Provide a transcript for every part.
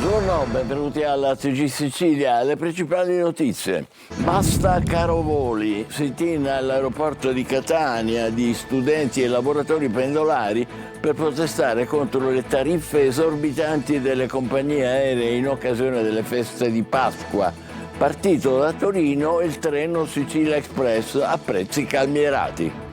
Buongiorno, benvenuti alla TG Sicilia. Le principali notizie. Basta caro voli. Sit-in all'aeroporto di Catania di studenti e lavoratori pendolari per protestare contro le tariffe esorbitanti delle compagnie aeree in occasione delle feste di Pasqua. Partito da Torino il treno Sicilia Express a prezzi calmierati.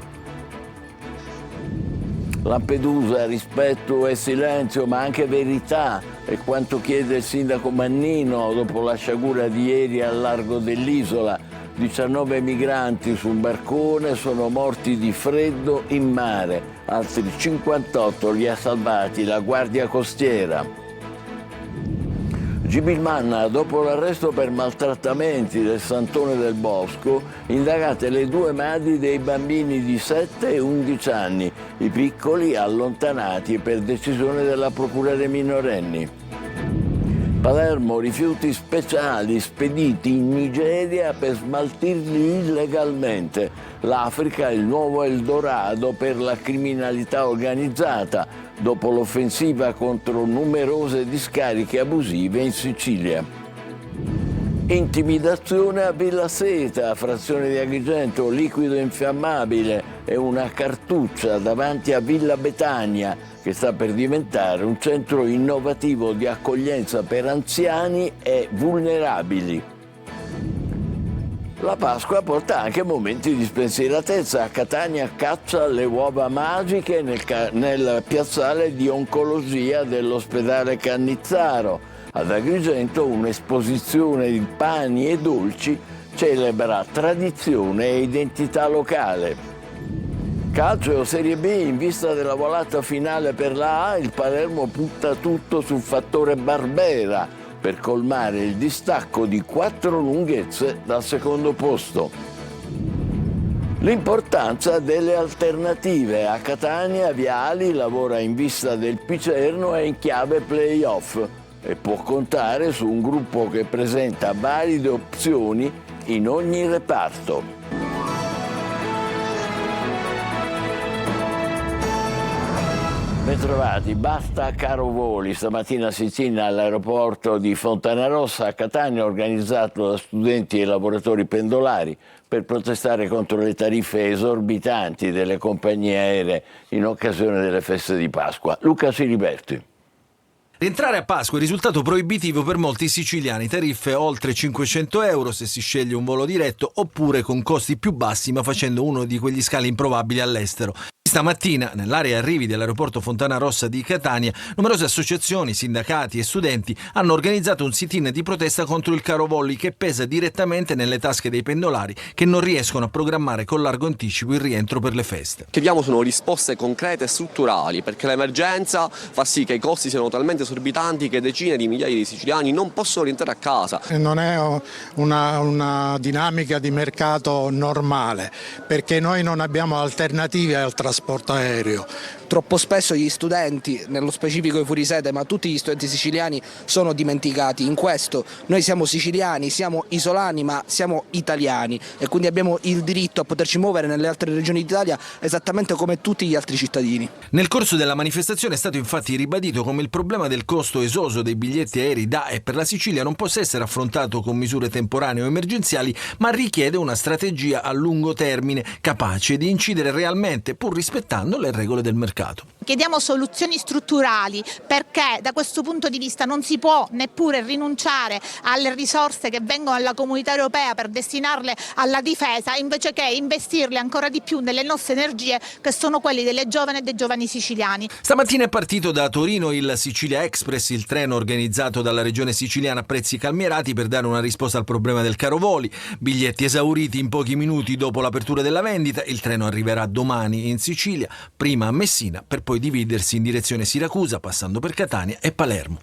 Lampedusa, rispetto e silenzio, ma anche verità, è quanto chiede il sindaco Mannino dopo la sciagura di ieri al largo dell'isola. 19 migranti su un barcone sono morti di freddo in mare, altri 58 li ha salvati la Guardia Costiera. Gibilmanna, dopo l'arresto per maltrattamenti del Santone del Bosco, indagate le due madri dei bambini di 7 e 11 anni, i piccoli allontanati per decisione della Procura dei minorenni. Palermo, rifiuti speciali spediti in Nigeria per smaltirli illegalmente. L'Africa è il nuovo Eldorado per la criminalità organizzata, dopo l'offensiva contro numerose discariche abusive in Sicilia. Intimidazione a Villa Seta, frazione di Agrigento, liquido infiammabile e una cartuccia davanti a Villa Betania, che sta per diventare un centro innovativo di accoglienza per anziani e vulnerabili. La Pasqua porta anche momenti di spensieratezza. A Catania caccia alle uova magiche nel piazzale di oncologia dell'ospedale Cannizzaro. Ad Agrigento un'esposizione di pani e dolci celebra tradizione e identità locale. Calcio Serie B, in vista della volata finale per la A, il Palermo punta tutto sul fattore Barbera per colmare il distacco di 4 lunghezze dal secondo posto. L'importanza delle alternative. A Catania Viali lavora in vista del Picerno e in chiave play-off e può contare su un gruppo che presenta valide opzioni in ogni reparto. Bentrovati, basta caro voli. Stamattina sit-in all'aeroporto di Fontanarossa a Catania, organizzato da studenti e lavoratori pendolari per protestare contro le tariffe esorbitanti delle compagnie aeree in occasione delle feste di Pasqua. Luca Siliberti. Rientrare a Pasqua è risultato proibitivo per molti siciliani, tariffe oltre 500 euro se si sceglie un volo diretto oppure con costi più bassi ma facendo uno di quegli scali improbabili all'estero. Stamattina, nell'area arrivi dell'aeroporto Fontanarossa di Catania, numerose associazioni, sindacati e studenti hanno organizzato un sit-in di protesta contro il caro voli che pesa direttamente nelle tasche dei pendolari che non riescono a programmare con largo anticipo il rientro per le feste. Chiediamo sono risposte concrete e strutturali, perché l'emergenza fa sì che i costi siano talmente esorbitanti che decine di migliaia di siciliani non possono rientrare a casa. Non è una dinamica di mercato normale, perché noi non abbiamo alternative al trasporto aereo. Troppo spesso gli studenti, nello specifico i fuorisede, ma tutti gli studenti siciliani sono dimenticati. In questo noi siamo siciliani, siamo isolani, ma siamo italiani e quindi abbiamo il diritto a poterci muovere nelle altre regioni d'Italia esattamente come tutti gli altri cittadini. Nel corso della manifestazione è stato infatti ribadito come il problema del costo esoso dei biglietti aerei da e per la Sicilia non possa essere affrontato con misure temporanee o emergenziali, ma richiede una strategia a lungo termine capace di incidere realmente, pur rispettando le regole del mercato. Chiediamo soluzioni strutturali perché da questo punto di vista non si può neppure rinunciare alle risorse che vengono dalla Comunità Europea per destinarle alla difesa invece che investirle ancora di più nelle nostre energie che sono quelle delle giovani e dei giovani siciliani. Stamattina è partito da Torino il Sicilia Express, il treno organizzato dalla regione siciliana a prezzi calmierati per dare una risposta al problema del caro voli. Biglietti esauriti in pochi minuti dopo l'apertura della vendita. Il treno arriverà domani in Sicilia, prima a Messina per poi dividersi in direzione Siracusa, passando per Catania e Palermo.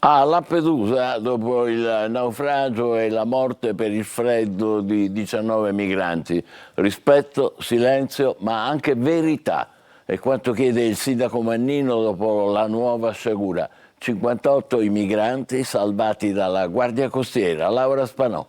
A Lampedusa, dopo il naufragio e la morte per il freddo di 19 migranti, rispetto, silenzio, ma anche verità. È quanto chiede il sindaco Mannino dopo la nuova sciagura. 58 i migranti salvati dalla Guardia Costiera. Laura Spanò.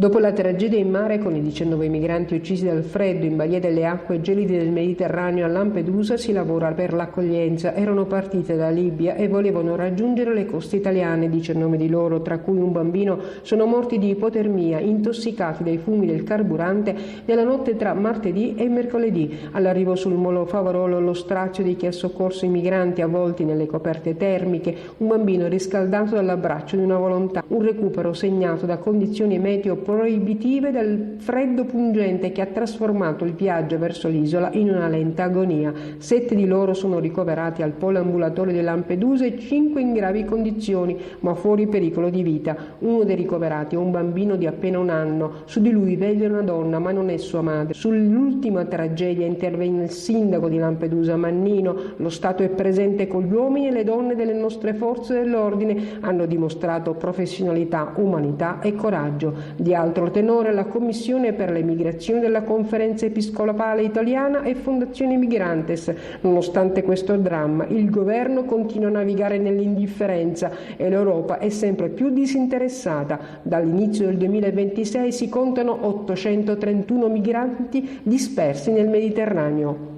Dopo la tragedia in mare con i 19 migranti uccisi dal freddo in balia delle acque gelide del Mediterraneo a Lampedusa, si lavora per l'accoglienza. Erano partite da Libia e volevano raggiungere le coste italiane. 19 di loro, tra cui un bambino, sono morti di ipotermia, intossicati dai fumi del carburante nella notte tra martedì e mercoledì. All'arrivo sul molo Favarolo lo strazio di chi ha soccorso i migranti avvolti nelle coperte termiche, un bambino riscaldato dall'abbraccio di una volontà, un recupero segnato da condizioni meteo proibitive dal freddo pungente che ha trasformato il viaggio verso l'isola in una lenta agonia. 7 di loro sono ricoverati al polo ambulatorio di Lampedusa e 5 in gravi condizioni, ma fuori pericolo di vita. Uno dei ricoverati è un bambino di appena 1 anno. Su di lui veglia una donna, ma non è sua madre. Sull'ultima tragedia interviene il sindaco di Lampedusa, Mannino. Lo Stato è presente con gli uomini e le donne delle nostre forze dell'ordine. Hanno dimostrato professionalità, umanità e coraggio. Di altro tenore la Commissione per le migrazioni della Conferenza Episcopale Italiana e Fondazione Migrantes. Nonostante questo dramma, il governo continua a navigare nell'indifferenza e l'Europa è sempre più disinteressata. Dall'inizio del 2026 si contano 831 migranti dispersi nel Mediterraneo.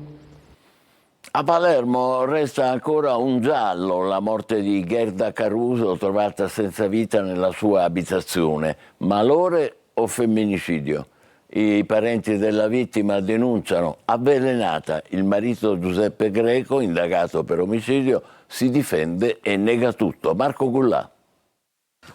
A Palermo resta ancora un giallo, la morte di Gerda Caruso, trovata senza vita nella sua abitazione. Malore o femminicidio? I parenti della vittima denunciano avvelenata. Il marito Giuseppe Greco, indagato per omicidio, si difende e nega tutto. Marco Gullà.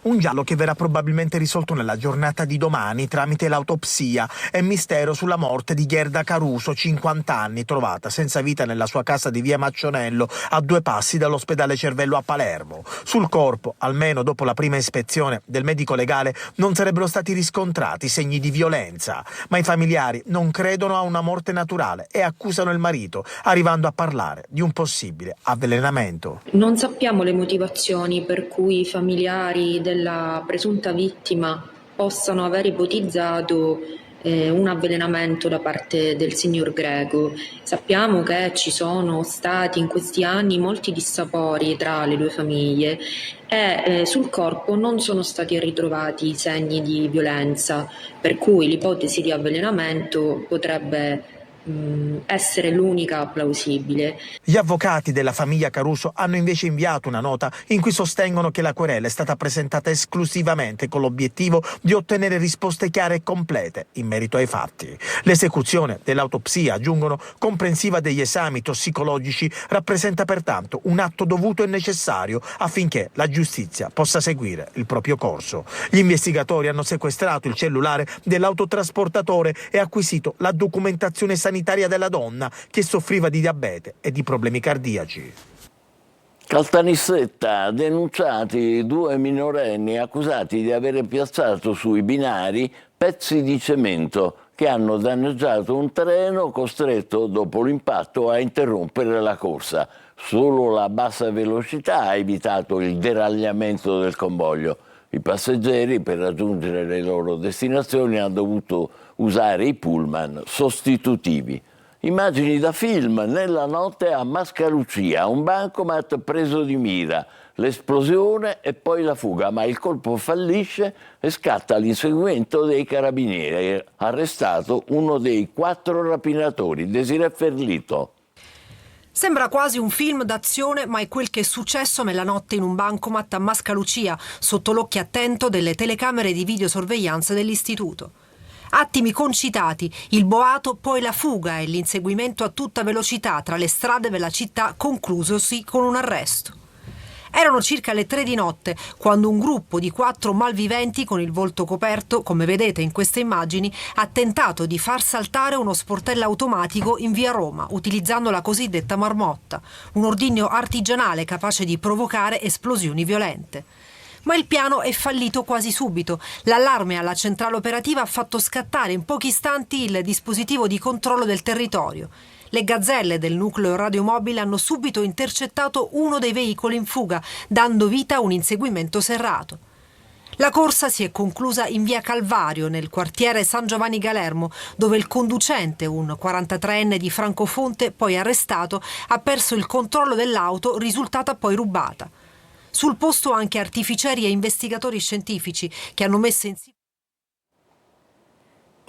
Un giallo che verrà probabilmente risolto nella giornata di domani tramite l'autopsia. È mistero sulla morte di Gerda Caruso, 50 anni, trovata senza vita nella sua casa di via Maccionello, a 2 passi dall'ospedale Cervello a Palermo. Sul corpo, almeno dopo la prima ispezione del medico legale, non sarebbero stati riscontrati segni di violenza. Ma i familiari non credono a una morte naturale e accusano il marito, arrivando a parlare di un possibile avvelenamento. Non sappiamo le motivazioni per cui i familiari della presunta vittima possano aver ipotizzato un avvelenamento da parte del signor Greco. Sappiamo che ci sono stati in questi anni molti dissapori tra le 2 famiglie e sul corpo non sono stati ritrovati segni di violenza, per cui l'ipotesi di avvelenamento potrebbe essere l'unica plausibile. Gli avvocati della famiglia Caruso hanno invece inviato una nota in cui sostengono che la querela è stata presentata esclusivamente con l'obiettivo di ottenere risposte chiare e complete in merito ai fatti. L'esecuzione dell'autopsia, aggiungono, comprensiva degli esami tossicologici, rappresenta pertanto un atto dovuto e necessario affinché la giustizia possa seguire il proprio corso. Gli investigatori hanno sequestrato il cellulare dell'autotrasportatore e acquisito la documentazione sanitaria della donna che soffriva di diabete e di problemi cardiaci. Caltanissetta, denunciati 2 minorenni accusati di aver piazzato sui binari pezzi di cemento che hanno danneggiato un treno costretto dopo l'impatto a interrompere la corsa. Solo la bassa velocità ha evitato il deragliamento del convoglio. I passeggeri, per raggiungere le loro destinazioni, hanno dovuto usare i pullman sostitutivi. Immagini da film: nella notte a Mascalucia, un bancomat preso di mira, l'esplosione e poi la fuga, ma il colpo fallisce e scatta l'inseguimento dei carabinieri. Arrestato uno dei 4 rapinatori, Desiree Ferlito. Sembra quasi un film d'azione, ma è quel che è successo nella notte in un bancomat a Mascalucia, sotto l'occhio attento delle telecamere di videosorveglianza dell'istituto. Attimi concitati, il boato, poi la fuga e l'inseguimento a tutta velocità tra le strade della città, conclusosi con un arresto. Erano circa le 3 di notte quando un gruppo di 4 malviventi con il volto coperto, come vedete in queste immagini, ha tentato di far saltare uno sportello automatico in via Roma utilizzando la cosiddetta marmotta, un ordigno artigianale capace di provocare esplosioni violente. Ma il piano è fallito quasi subito. L'allarme alla centrale operativa ha fatto scattare in pochi istanti il dispositivo di controllo del territorio. Le gazzelle del nucleo radiomobile hanno subito intercettato uno dei veicoli in fuga, dando vita a un inseguimento serrato. La corsa si è conclusa in via Calvario, nel quartiere San Giovanni Galermo, dove il conducente, un 43enne di Francofonte, poi arrestato, ha perso il controllo dell'auto, risultata poi rubata. Sul posto anche artificieri e investigatori scientifici che hanno messo in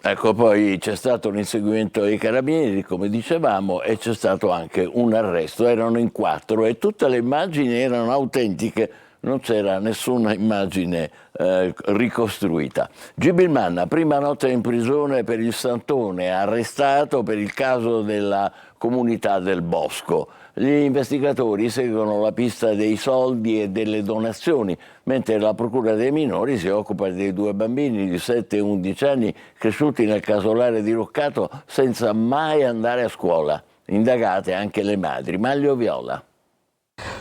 Ecco, poi c'è stato un inseguimento dei carabinieri, come dicevamo, e c'è stato anche un arresto. Erano in 4 e tutte le immagini erano autentiche, non c'era nessuna immagine ricostruita. Gibil Manna, prima notte in prigione per il Santone, arrestato per il caso della comunità del Bosco. Gli investigatori seguono la pista dei soldi e delle donazioni, mentre la Procura dei minori si occupa dei 2 bambini di 7 e 11 anni cresciuti nel casolare di Roccato senza mai andare a scuola. Indagate anche le madri. Maglio Viola.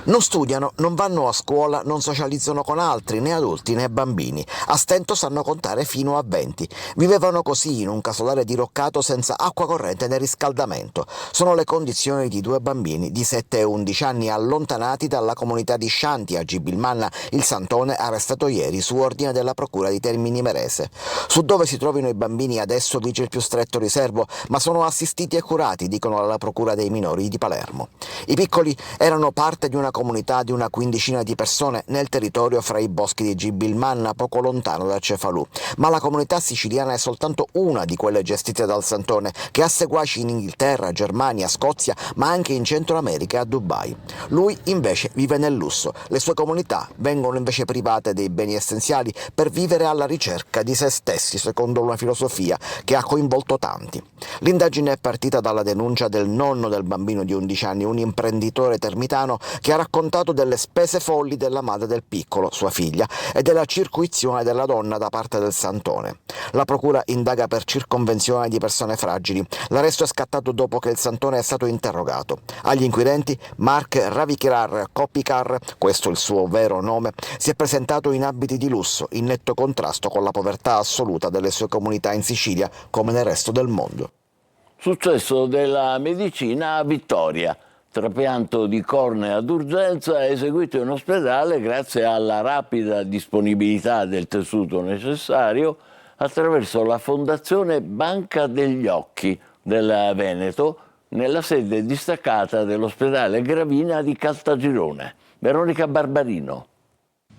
Non studiano, non vanno a scuola, non socializzano con altri, né adulti né bambini. A stento sanno contare fino a 20. Vivevano così in un casolare diroccato senza acqua corrente né riscaldamento. Sono le condizioni di 2 bambini di 7 e 11 anni allontanati dalla comunità di Scianti a Gibil Manna, il Santone, arrestato ieri su ordine della Procura di Termini Imerese. Su dove si trovino i bambini adesso vige il più stretto riservo, ma sono assistiti e curati, dicono alla Procura dei minori di Palermo. I piccoli erano parte di una comunità di una quindicina di persone nel territorio fra i boschi di Gibil Manna, poco lontano da Cefalù. Ma la comunità siciliana è soltanto una di quelle gestite dal Santone, che ha seguaci in Inghilterra, Germania, Scozia, ma anche in Centro America e a Dubai. Lui invece vive nel lusso. Le sue comunità vengono invece private dei beni essenziali per vivere alla ricerca di se stessi, secondo una filosofia che ha coinvolto tanti. L'indagine è partita dalla denuncia del nonno del bambino di 11 anni, un imprenditore termitano che ha raccontato delle spese folli della madre del piccolo, sua figlia, e della circuizione della donna da parte del Santone. La procura indaga per circonvenzione di persone fragili. L'arresto è scattato dopo che il Santone è stato interrogato. Agli inquirenti Mark Ravikar Koppikar, questo è il suo vero nome, si è presentato in abiti di lusso, in netto contrasto con la povertà assoluta delle sue comunità in Sicilia, come nel resto del mondo. Successo della medicina a Vittoria. Trapianto di cornea d'urgenza eseguito in ospedale grazie alla rapida disponibilità del tessuto necessario attraverso la Fondazione Banca degli Occhi del Veneto nella sede distaccata dell'ospedale Gravina di Caltagirone. Veronica Barbarino.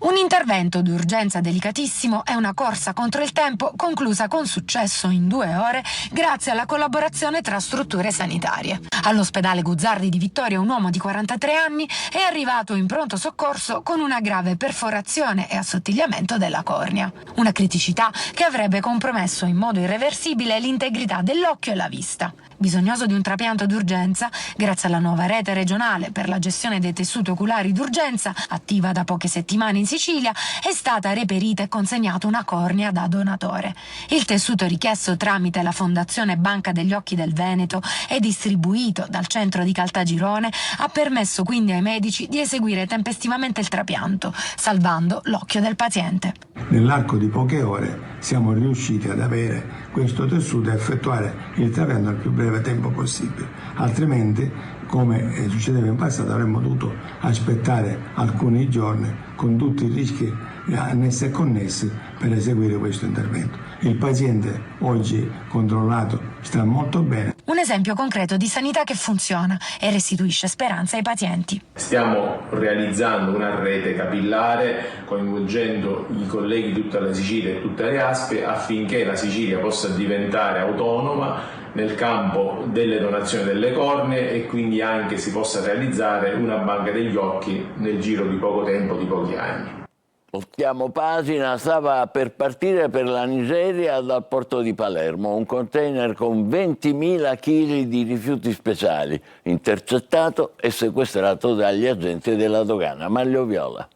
Un intervento d'urgenza delicatissimo è una corsa contro il tempo conclusa con successo in 2 ore grazie alla collaborazione tra strutture sanitarie. All'ospedale Guzzardi di Vittoria un uomo di 43 anni è arrivato in pronto soccorso con una grave perforazione e assottigliamento della cornea. Una criticità che avrebbe compromesso in modo irreversibile l'integrità dell'occhio e la vista. Bisognoso di un trapianto d'urgenza, grazie alla nuova rete regionale per la gestione dei tessuti oculari d'urgenza, attiva da poche settimane in Sicilia, è stata reperita e consegnata una cornea da donatore. Il tessuto richiesto tramite la Fondazione Banca degli Occhi del Veneto e distribuito dal centro di Caltagirone ha permesso quindi ai medici di eseguire tempestivamente il trapianto, salvando l'occhio del paziente. Nell'arco di poche ore siamo riusciti ad avere questo tessuto e effettuare il trapianto nel più breve tempo possibile, altrimenti, come succedeva in passato, avremmo dovuto aspettare alcuni giorni con tutti i rischi annessi e connessi per eseguire questo intervento. Il paziente oggi controllato sta molto bene. Un esempio concreto di sanità che funziona e restituisce speranza ai pazienti. Stiamo realizzando una rete capillare coinvolgendo i colleghi di tutta la Sicilia e tutte le ASP affinché la Sicilia possa diventare autonoma nel campo delle donazioni delle cornee e quindi anche si possa realizzare una banca degli occhi nel giro di poco tempo, di pochi anni. Voltiamo pagina, stava per partire per la Nigeria dal porto di Palermo, un container con 20.000 kg di rifiuti speciali, intercettato e sequestrato dagli agenti della dogana. Maglio Viola.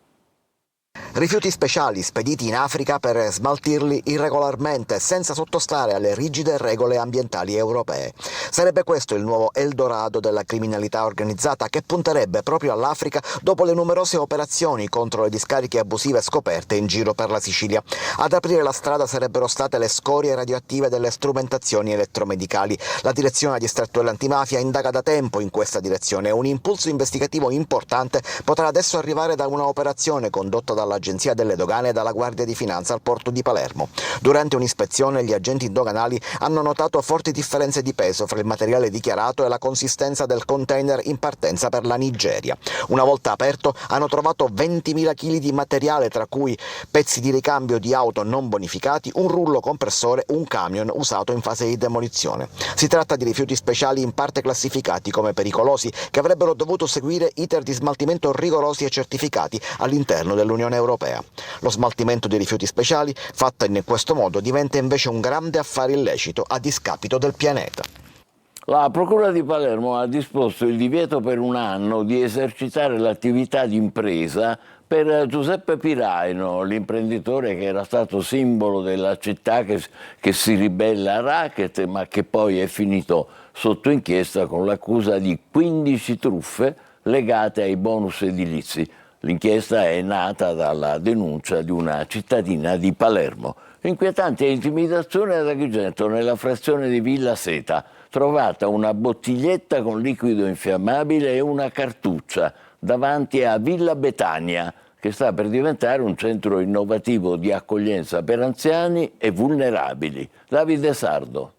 Rifiuti speciali spediti in Africa per smaltirli irregolarmente, senza sottostare alle rigide regole ambientali europee. Sarebbe questo il nuovo Eldorado della criminalità organizzata che punterebbe proprio all'Africa dopo le numerose operazioni contro le discariche abusive scoperte in giro per la Sicilia. Ad aprire la strada sarebbero state le scorie radioattive delle strumentazioni elettromedicali. La direzione distrettuale antimafia indaga da tempo in questa direzione. Un impulso investigativo importante potrà adesso arrivare da una operazione condotta dalla dall'Agenzia delle Dogane e dalla Guardia di Finanza al porto di Palermo. Durante un'ispezione gli agenti doganali hanno notato forti differenze di peso fra il materiale dichiarato e la consistenza del container in partenza per la Nigeria. Una volta aperto hanno trovato 20.000 kg di materiale, tra cui pezzi di ricambio di auto non bonificati, un rullo compressore, un camion usato in fase di demolizione. Si tratta di rifiuti speciali in parte classificati come pericolosi, che avrebbero dovuto seguire iter di smaltimento rigorosi e certificati all'interno dell'Unione Europea. Lo smaltimento di rifiuti speciali, fatto in questo modo, diventa invece un grande affare illecito a discapito del pianeta. La Procura di Palermo ha disposto il divieto per un anno di esercitare l'attività di impresa per Giuseppe Piraino, l'imprenditore che era stato simbolo della città che si ribella a racket, ma che poi è finito sotto inchiesta con l'accusa di 15 truffe legate ai bonus edilizi. L'inchiesta è nata dalla denuncia di una cittadina di Palermo. Inquietante intimidazione ad Agrigento, nella frazione di Villa Seta. Trovata una bottiglietta con liquido infiammabile e una cartuccia davanti a Villa Betania, che sta per diventare un centro innovativo di accoglienza per anziani e vulnerabili. Davide Sardo.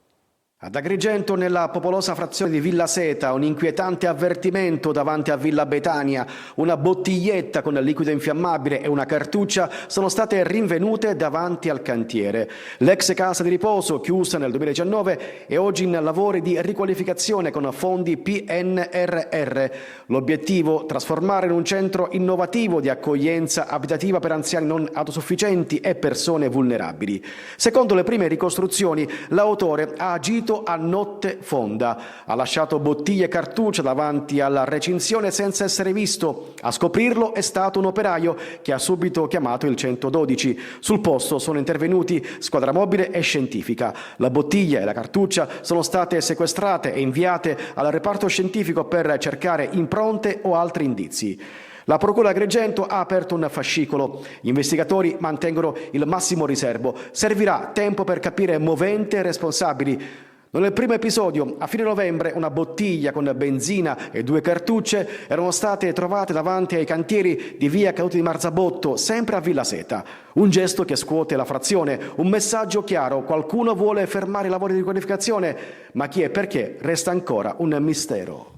Ad Agrigento, nella popolosa frazione di Villa Seta, un inquietante avvertimento davanti a Villa Betania. Una bottiglietta con liquido infiammabile e una cartuccia sono state rinvenute davanti al cantiere. L'ex casa di riposo, chiusa nel 2019, è oggi in lavori di riqualificazione con fondi PNRR. L'obiettivo, trasformare in un centro innovativo di accoglienza abitativa per anziani non autosufficienti e persone vulnerabili. Secondo le prime ricostruzioni, l'autore ha agito a notte fonda. Ha lasciato bottiglie e cartucce davanti alla recinzione senza essere visto. A scoprirlo è stato un operaio che ha subito chiamato il 112. Sul posto sono intervenuti squadra mobile e scientifica. La bottiglia e la cartuccia sono state sequestrate e inviate al reparto scientifico per cercare impronte o altri indizi. La Procura di Agrigento ha aperto un fascicolo. Gli investigatori mantengono il massimo riservo. Servirà tempo per capire moventi e responsabili. Nel primo episodio, a fine novembre, una bottiglia con benzina e 2 cartucce erano state trovate davanti ai cantieri di via Caduti di Marzabotto, sempre a Villa Seta. Un gesto che scuote la frazione, un messaggio chiaro: qualcuno vuole fermare i lavori di qualificazione, ma chi e perché resta ancora un mistero.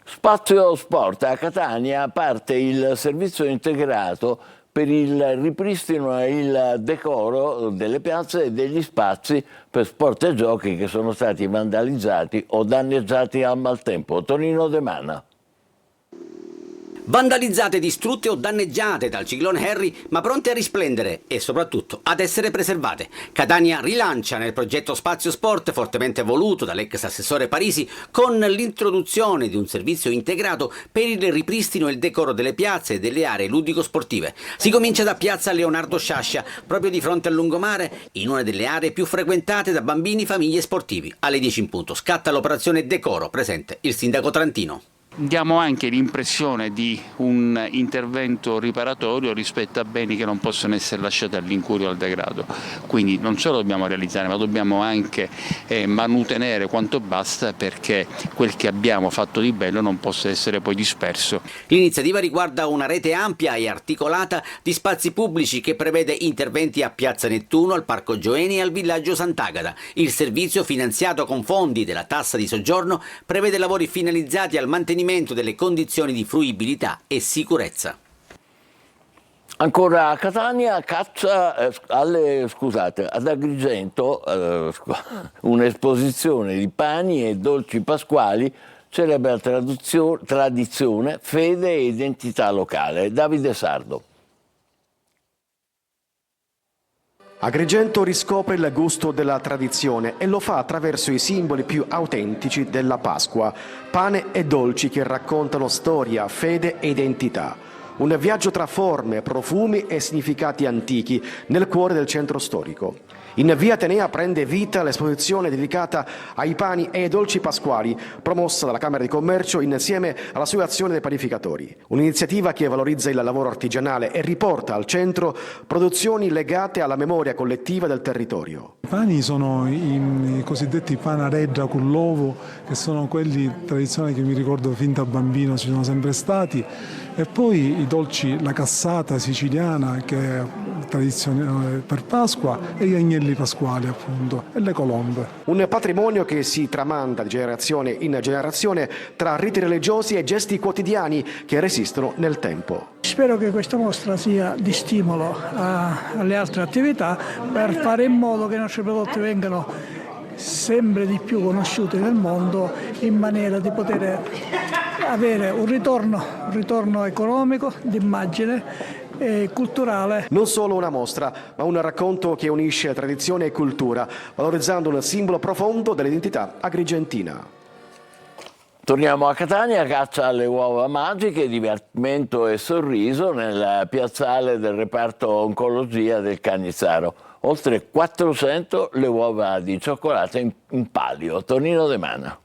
Spazio Sport. A Catania parte il servizio integrato per il ripristino e il decoro delle piazze e degli spazi per sport e giochi che sono stati vandalizzati o danneggiati al maltempo. Tonino De Mana. Vandalizzate, distrutte o danneggiate dal ciclone Harry, ma pronte a risplendere e soprattutto ad essere preservate. Catania rilancia nel progetto Spazio Sport, fortemente voluto dall'ex assessore Parisi, con l'introduzione di un servizio integrato per il ripristino e il decoro delle piazze e delle aree ludico-sportive. Si comincia da piazza Leonardo Sciascia, proprio di fronte al lungomare, in una delle aree più frequentate da bambini, famiglie e sportivi. Alle 10 in punto scatta l'operazione decoro, presente il sindaco Trantino. Diamo anche l'impressione di un intervento riparatorio rispetto a beni che non possono essere lasciati all'incuria o al degrado. Quindi non solo dobbiamo realizzare, ma dobbiamo anche manutenere quanto basta, perché quel che abbiamo fatto di bello non possa essere poi disperso. L'iniziativa riguarda una rete ampia e articolata di spazi pubblici che prevede interventi a Piazza Nettuno, al Parco Gioeni e al Villaggio Sant'Agata. Il servizio, finanziato con fondi della tassa di soggiorno, prevede lavori finalizzati al mantenimento delle condizioni di fruibilità e sicurezza. Ancora a Catania, caccia ad Agrigento, un'esposizione di pani e dolci pasquali celebra tradizione, fede e identità locale. Davide Sardo. Agrigento riscopre il gusto della tradizione e lo fa attraverso i simboli più autentici della Pasqua, pane e dolci che raccontano storia, fede e identità. Un viaggio tra forme, profumi e significati antichi nel cuore del centro storico. In via Atenea prende vita l'esposizione dedicata ai pani e ai dolci pasquali, promossa dalla Camera di Commercio insieme all'Associazione dei Panificatori. Un'iniziativa che valorizza il lavoro artigianale e riporta al centro produzioni legate alla memoria collettiva del territorio. I pani sono i cosiddetti panareggia con l'uovo, che sono quelli tradizionali che mi ricordo fin da bambino ci sono sempre stati, E poi i dolci, la cassata siciliana che è tradizionale per Pasqua e gli agnelli pasquali appunto e le colombe. Un patrimonio che si tramanda di generazione in generazione tra riti religiosi e gesti quotidiani che resistono nel tempo. Spero che questa mostra sia di stimolo alle altre attività per fare in modo che i nostri prodotti vengano sempre di più conosciuti nel mondo, in maniera di poter avere un ritorno economico, d'immagine e culturale. Non solo una mostra, ma un racconto che unisce tradizione e cultura, valorizzando un simbolo profondo dell'identità agrigentina. Torniamo a Catania, caccia alle uova magiche, divertimento e sorriso nel piazzale del reparto oncologia del Cannizzaro. Oltre 400 le uova di cioccolata in palio. Tonino De Mana.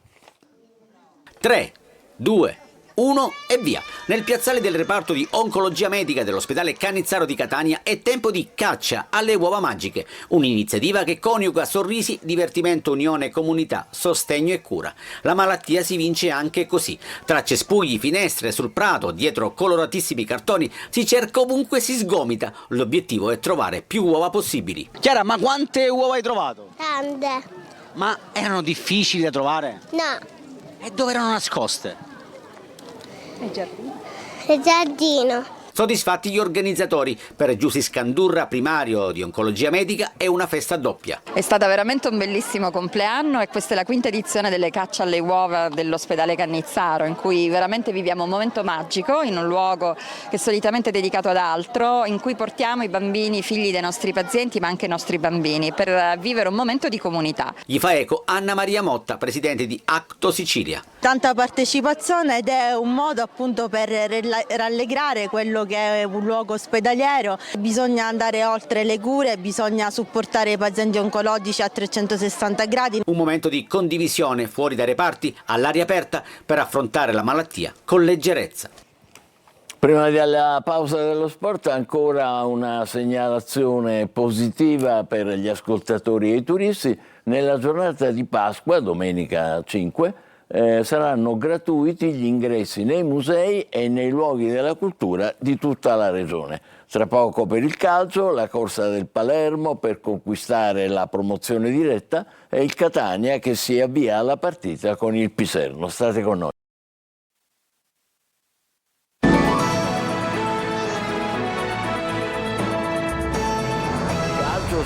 3, 2, 1 e via. Nel piazzale del reparto di oncologia medica dell'ospedale Cannizzaro di Catania è tempo di caccia alle uova magiche, un'iniziativa che coniuga sorrisi, divertimento, unione, comunità, sostegno e cura. La malattia si vince anche così. Tra cespugli, finestre, sul prato, dietro coloratissimi cartoni, si cerca ovunque, si sgomita. L'obiettivo è trovare più uova possibili. Chiara, ma quante uova hai trovato? Tante. Ma erano difficili da trovare? No. E dove erano nascoste? Il giardino. Soddisfatti gli organizzatori. Per Giussi Scandurra, primario di oncologia medica, è una festa doppia. È stata veramente un bellissimo compleanno e questa è la quinta edizione delle caccia alle uova dell'ospedale Cannizzaro, in cui veramente viviamo un momento magico in un luogo che è solitamente dedicato ad altro, in cui portiamo i bambini, i figli dei nostri pazienti, ma anche i nostri bambini, per vivere un momento di comunità. Gli fa eco Anna Maria Motta, presidente di Acto Sicilia. Tanta partecipazione ed è un modo appunto per rallegrare quello che è un luogo ospedaliero. Bisogna andare oltre le cure, bisogna supportare i pazienti oncologici a 360 gradi. Un momento di condivisione fuori dai reparti, all'aria aperta, per affrontare la malattia con leggerezza. Prima della pausa dello sport ancora una segnalazione positiva per gli ascoltatori e i turisti. Nella giornata di Pasqua, domenica 5, saranno gratuiti gli ingressi nei musei e nei luoghi della cultura di tutta la regione. Tra poco per il calcio, la corsa del Palermo per conquistare la promozione diretta e il Catania che si avvia alla partita con il Piserno. State con noi.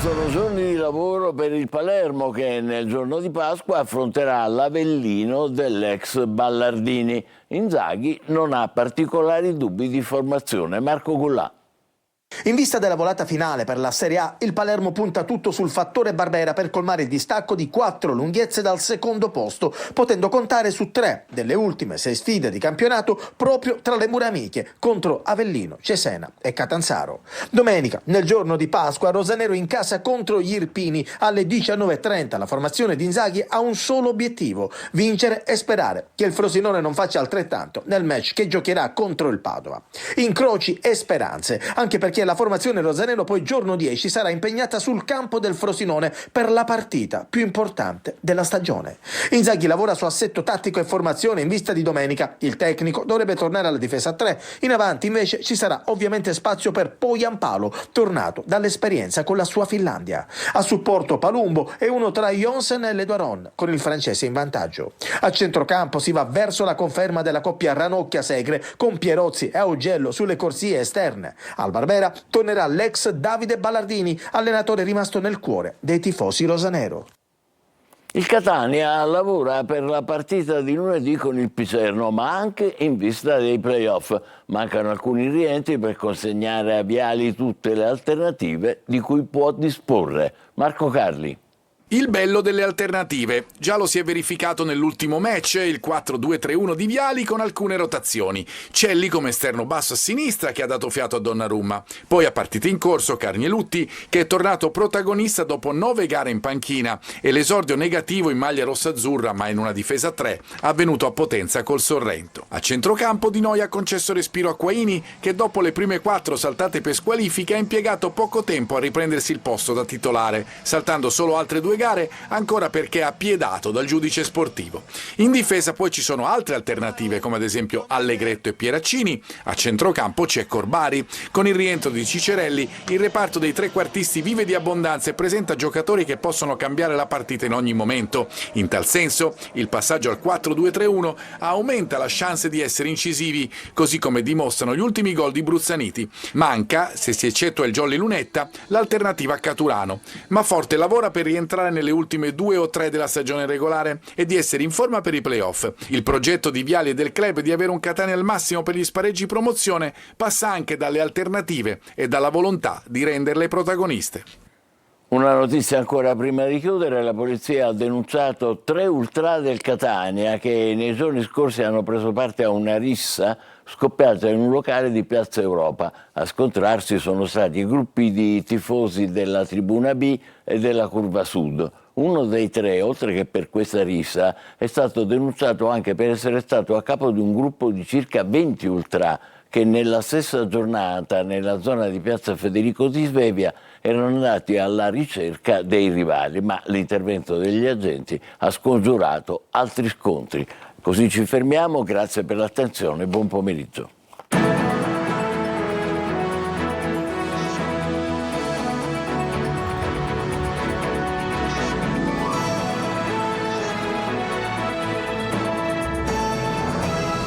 Sono giorni di lavoro per il Palermo che nel giorno di Pasqua affronterà l'Avellino dell'ex Ballardini. Inzaghi non ha particolari dubbi di formazione. Marco Gullà. In vista della volata finale per la Serie A, il Palermo punta tutto sul fattore Barbera per colmare il distacco di 4 lunghezze dal secondo posto, potendo contare su 3 delle ultime 6 sfide di campionato proprio tra le mura amiche contro Avellino, Cesena e Catanzaro. Domenica, nel giorno di Pasqua, Rosanero in casa contro gli Irpini alle 19:30. La formazione di Inzaghi ha un solo obiettivo: vincere e sperare che il Frosinone non faccia altrettanto nel match che giocherà contro il Padova. Incroci e speranze, anche perché la formazione rosanero poi giorno 10 sarà impegnata sul campo del Frosinone per la partita più importante della stagione. Inzaghi lavora su assetto tattico e formazione in vista di domenica. Il tecnico dovrebbe tornare alla difesa a 3. In avanti invece ci sarà ovviamente spazio per Poyampalo, tornato dall'esperienza con la sua Finlandia. A supporto Palumbo e uno tra Jonsen e Ledoiron, con il francese in vantaggio. A centrocampo si va verso la conferma della coppia Ranocchia-Segre con Pierozzi e Augello sulle corsie esterne. Al Barbera tornerà l'ex Davide Ballardini, allenatore rimasto nel cuore dei tifosi rosanero. Il Catania lavora per la partita di lunedì con il Piserno, ma anche in vista dei play-off. Mancano alcuni rientri per consegnare a Viali tutte le alternative di cui può disporre. Marco Carli. Il bello delle alternative. Già lo si è verificato nell'ultimo match, il 4-2-3-1 di Viali con alcune rotazioni. Celli come esterno basso a sinistra che ha dato fiato a Donnarumma. Poi a partita in corso Carnielutti che è tornato protagonista dopo 9 gare in panchina e l'esordio negativo in maglia rossa-azzurra ma in una difesa a 3 avvenuto a Potenza col Sorrento. A centrocampo Di Noi ha concesso respiro a Quaini che dopo le prime 4 saltate per squalifica ha impiegato poco tempo a riprendersi il posto da titolare, saltando solo altre 2 gare, ancora perché appiedato dal giudice sportivo. In difesa poi ci sono altre alternative, come ad esempio Allegretto e Pieraccini. A centrocampo c'è Corbari. Con il rientro di Cicerelli, il reparto dei trequartisti vive di abbondanza e presenta giocatori che possono cambiare la partita in ogni momento. In tal senso, il passaggio al 4-2-3-1 aumenta la chance di essere incisivi, così come dimostrano gli ultimi gol di Bruzzaniti. Manca, se si eccettua il Jolly Lunetta, l'alternativa a Caturano. Ma Forte lavora per rientrare nelle ultime 2 o 3 della stagione regolare e di essere in forma per i play-off. Il progetto di Viali e del club di avere un Catania al massimo per gli spareggi promozione passa anche dalle alternative e dalla volontà di renderle protagoniste. Una notizia ancora prima di chiudere: la polizia ha denunciato 3 ultra del Catania che nei giorni scorsi hanno preso parte a una rissa scoppiata in un locale di Piazza Europa. A scontrarsi sono stati gruppi di tifosi della Tribuna B e della Curva Sud. Uno dei 3, oltre che per questa rissa, è stato denunciato anche per essere stato a capo di un gruppo di circa 20 ultra che nella stessa giornata, nella zona di Piazza Federico di Svevia, erano andati alla ricerca dei rivali, ma l'intervento degli agenti ha scongiurato altri scontri. Così ci fermiamo, grazie per l'attenzione e buon pomeriggio.